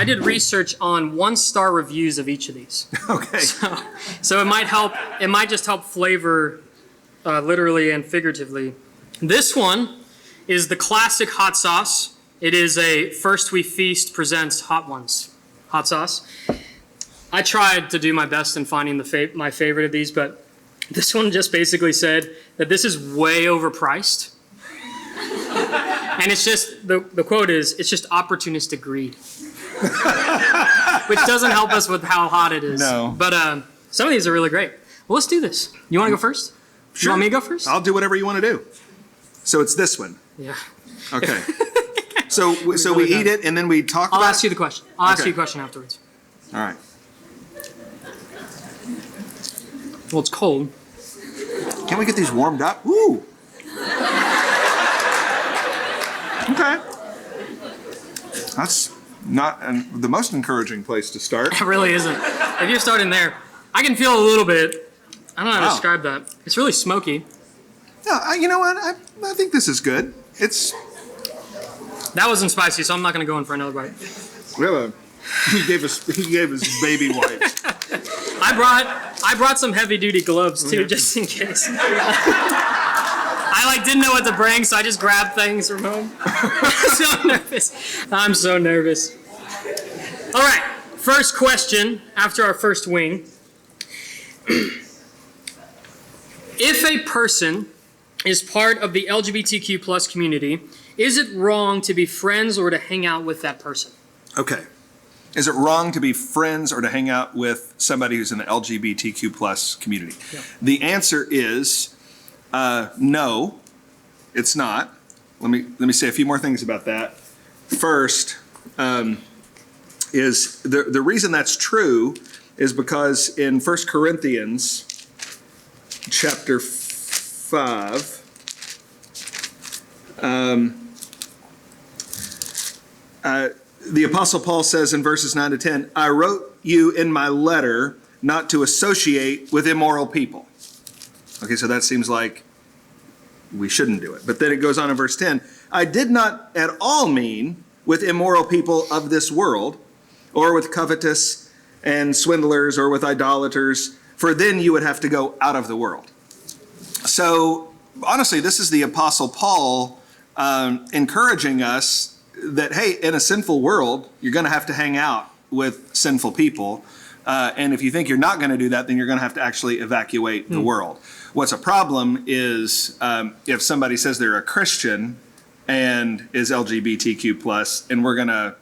I did research on 1-star reviews of each of these. Okay. So it might help. It might just help flavor, literally and figuratively. This one is the classic hot sauce. It is a First We Feast presents Hot Ones hot sauce. I tried to do my best in finding my favorite of these, but this one just basically said that this is way overpriced. And it's just, the quote is, it's just opportunistic greed. Which doesn't help us with how hot it is. No. But some of these are really great. Well, let's do this. You want to go first? Sure. You want me to go first? I'll do whatever you want to do. So it's this one. Yeah. Okay. So we eat it and then we talk about it? I'll ask you the question. I'll ask Okay. you a question afterwards. All right. Well, it's cold. Can we get these warmed up? Woo! Okay. That's not the most encouraging place to start. It really isn't. If you're starting there, I can feel a little bit. I don't know how to Wow. describe that. It's really smoky. No, you know what? I think this is good. That wasn't spicy, so I'm not going to go in for another bite. He gave us baby wipes. I brought some heavy duty gloves too, just in case. I didn't know what to bring, so I just grabbed things from home. I'm so nervous. All right, first question after our first wing. If a person is part of the LGBTQ plus community, is it wrong to be friends or to hang out with that person? Okay. Is it wrong to be friends or to hang out with somebody who's in the LGBTQ plus community? Yeah. The answer is no, it's not. Let me say a few more things about that. First, is the reason that's true is because in 1 Corinthians chapter 5, the Apostle Paul says in verses 9 to 10, I wrote you in my letter not to associate with immoral people. Okay, so that seems like we shouldn't do it. But then it goes on in verse 10, I did not at all mean with immoral people of this world, or with covetous and swindlers, or with idolaters, for then you would have to go out of the world. So honestly, this is the Apostle Paul encouraging us that, hey, in a sinful world, you're going to have to hang out with sinful people. And if you think you're not going to do that, then you're going to have to actually evacuate the world. What's a problem is if somebody says they're a Christian and is LGBTQ plus, and we're going to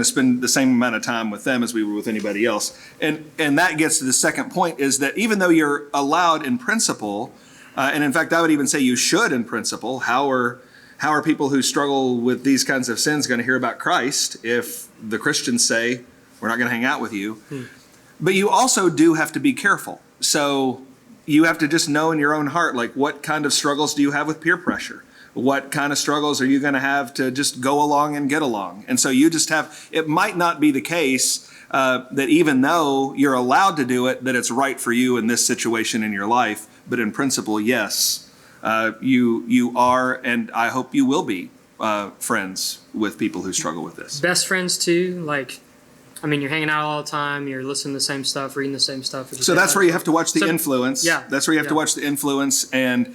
spend the same amount of time with them as we would with anybody else. And that gets to the second point, is that even though you're allowed in principle, and in fact, I would even say you should in principle, how are people who struggle with these kinds of sins going to hear about Christ if the Christians say, we're not going to hang out with you? But you also do have to be careful. So you have to just know in your own heart, like, what kind of struggles do you have with peer pressure? What kind of struggles are you going to have to just go along and get along? And so you just have, it might not be the case that even though you're allowed to do it, that it's right for you in this situation in your life. But in principle, yes, you are, and I hope you will be friends with people who struggle with this. Best friends too, you're hanging out all the time, you're listening to the same stuff, reading the same stuff. So that's where you have to watch the influence. Yeah. That's where you have to watch the influence. And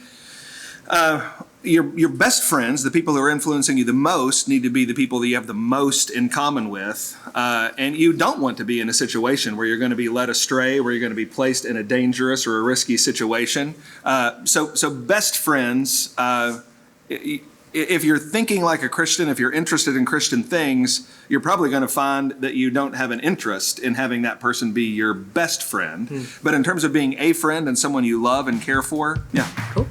your best friends, the people who are influencing you the most, need to be the people that you have the most in common with. And you don't want to be in a situation where you're going to be led astray, where you're going to be placed in a dangerous or a risky situation. So best friends, if you're thinking like a Christian, if you're interested in Christian things, you're probably going to find that you don't have an interest in having that person be your best friend. But in terms of being a friend and someone you love and care for, yeah. Cool.